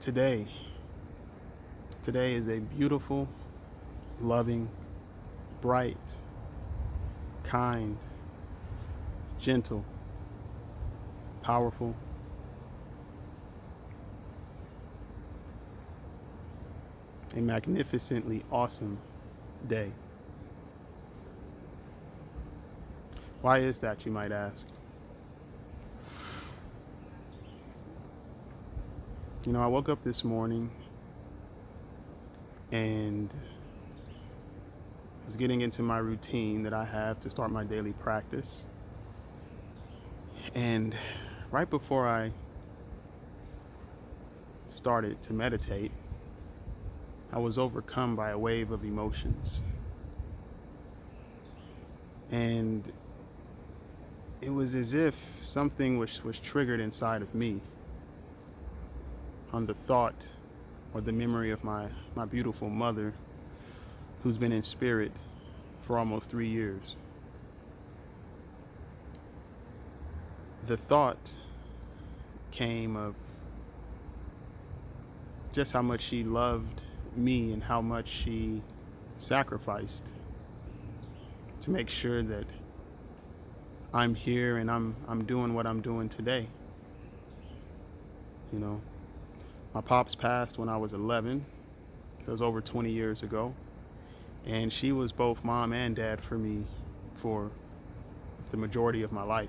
today. Today is a beautiful, loving, bright, kind, gentle, powerful, a magnificently awesome day. Why is that, you might ask? I woke up this morning and was getting into my routine that I have to start my daily practice. And right before I started to meditate, I was overcome by a wave of emotions. And it was as if something was triggered inside of me on the thought or the memory of my beautiful mother, who's been in spirit for almost 3 years. The thought came of just how much she loved me and how much she sacrificed to make sure that I'm here and I'm doing what I'm doing today. My pops passed when I was 11. That was over 20 years ago. And she was both mom and dad for me for the majority of my life.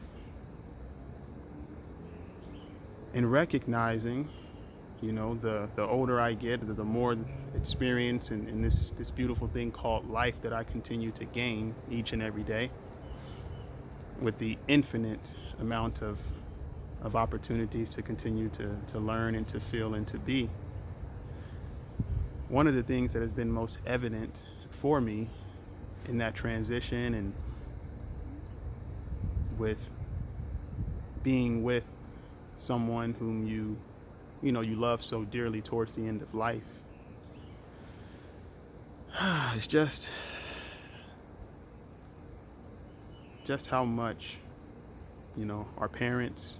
And recognizing, the older I get, the more experience in this beautiful thing called life that I continue to gain each and every day, with the infinite amount of opportunities to continue to learn and to feel and to be. One of the things that has been most evident for me in that transition and with being with someone whom you love so dearly towards the end of life, it's just how much our parents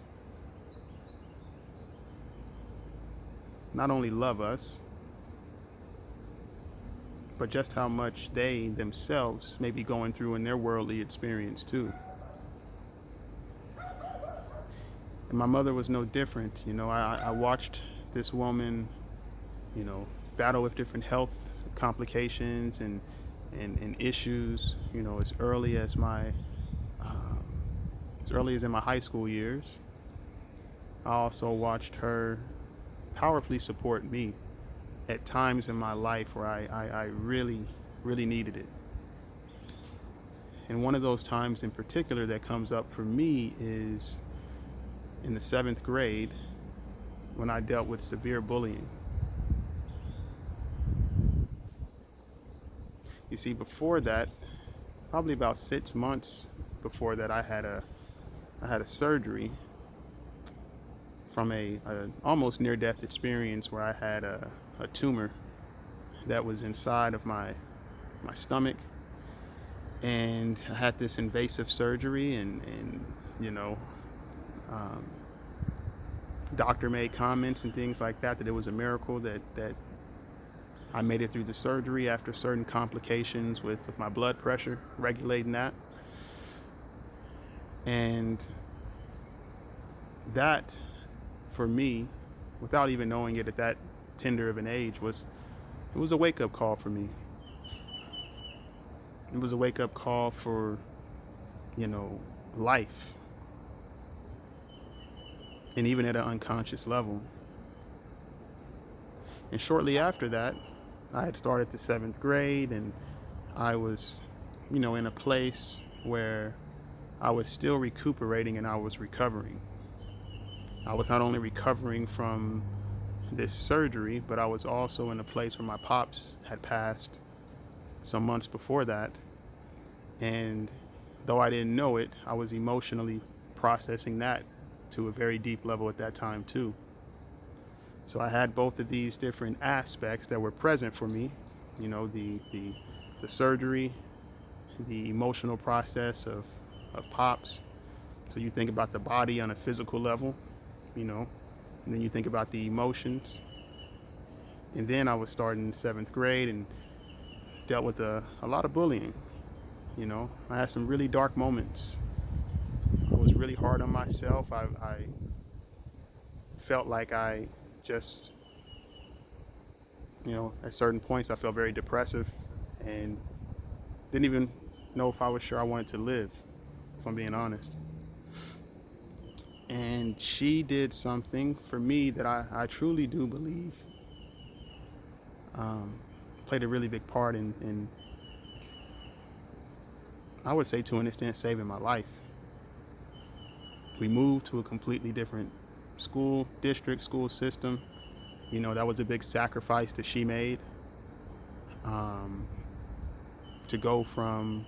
not only love us, but just how much they themselves may be going through in their worldly experience too. And my mother was no different. I watched this woman, battle with different health complications and issues, as early as in my high school years. I also watched her powerfully support me at times in my life where I really, really needed it. And one of those times in particular that comes up for me is in the 7th grade when I dealt with severe bullying. You see, before that, probably about 6 months before that, I had a surgery from a almost near-death experience where I had a tumor that was inside of my stomach, and I had this invasive surgery, and doctor made comments and things like that it was a miracle that I made it through the surgery after certain complications with my blood pressure, regulating that. And that, for me, without even knowing it at that tender of an age, it was a wake-up call for me. It was a wake-up call for, life. And even at an unconscious level. And shortly after that, I had started the 7th grade, and I was, in a place where I was still recuperating and I was recovering. I was not only recovering from this surgery, but I was also in a place where my pops had passed some months before that. And though I didn't know it, I was emotionally processing that to a very deep level at that time too. So I had both of these different aspects that were present for me, the surgery, the emotional process of pops. So you think about the body on a physical level, and then you think about the emotions, And then I was starting 7th grade and dealt with a lot of bullying. I had some really dark moments. I was really hard on myself. I felt like I just, at certain points, I felt very depressive and didn't even know if I was sure I wanted to live, if I'm being honest. And she did something for me that I truly do believe played a really big part in, I would say to an extent, saving my life. We moved to a completely different school district, school system. That was a big sacrifice that she made, um, to go from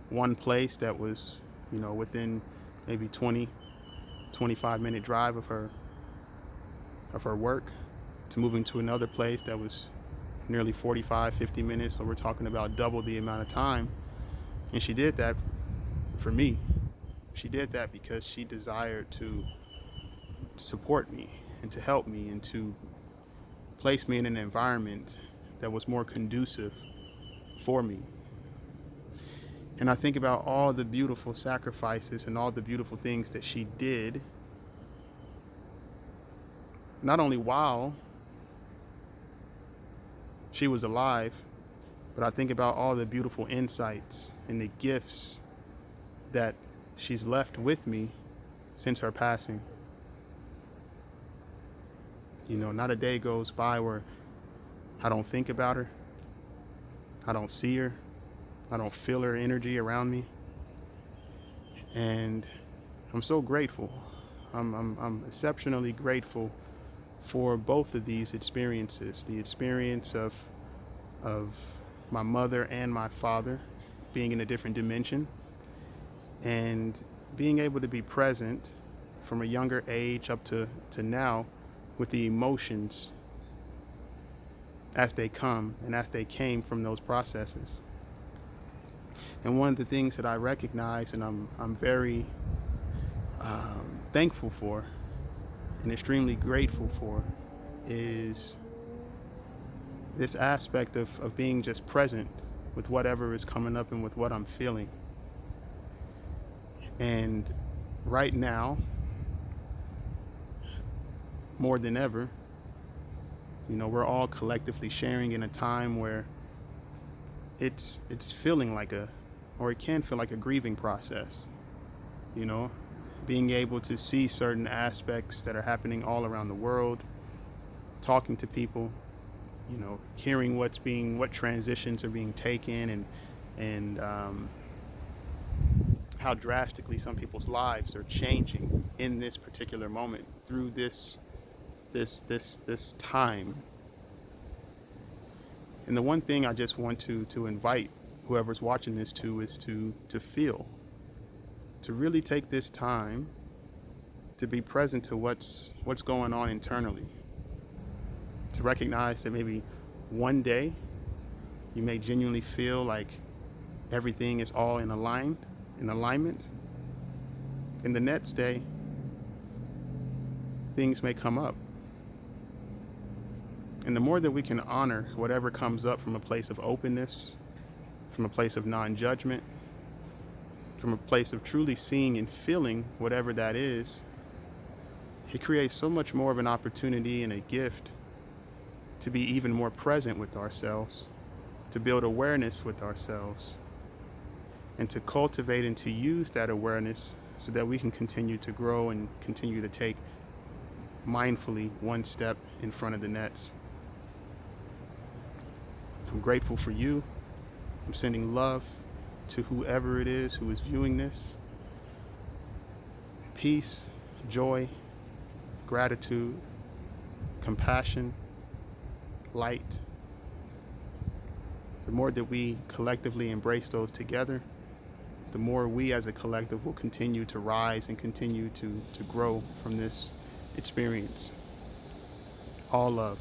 one place that was, within maybe 25-minute drive of her work, to moving to another place that was nearly 45, 50 minutes. So we're talking about double the amount of time. And she did that for me. She did that because she desired to support me and to help me and to place me in an environment that was more conducive for me. And I think about all the beautiful sacrifices and all the beautiful things that she did, not only while she was alive, but I think about all the beautiful insights and the gifts that she's left with me since her passing. Not a day goes by where I don't think about her, I don't see her, I don't feel her energy around me. And I'm so grateful. I'm exceptionally grateful for both of these experiences, the experience of my mother and my father being in a different dimension, and being able to be present from a younger age up to now with the emotions as they come and as they came from those processes. And one of the things that I recognize and I'm very thankful for and extremely grateful for is this aspect of being just present with whatever is coming up and with what I'm feeling. And right now, more than ever, we're all collectively sharing in a time where it's feeling like or it can feel like a grieving process. Being able to see certain aspects that are happening all around the world, talking to people, hearing what transitions are being taken, and how drastically some people's lives are changing in this particular moment through this time. And the one thing I just want to invite whoever's watching this to is to feel, to really take this time to be present to what's going on internally, to recognize that maybe one day you may genuinely feel like everything is all in alignment, and the next day things may come up. And the more that we can honor whatever comes up from a place of openness, from a place of non-judgment, from a place of truly seeing and feeling whatever that is, it creates so much more of an opportunity and a gift to be even more present with ourselves, to build awareness with ourselves, and to cultivate and to use that awareness so that we can continue to grow and continue to take mindfully one step in front of the next. I'm grateful for you. I'm sending love to whoever it is who is viewing this. Peace, joy, gratitude, compassion, light. The more that we collectively embrace those together, the more we as a collective will continue to rise and continue to grow from this experience. All love.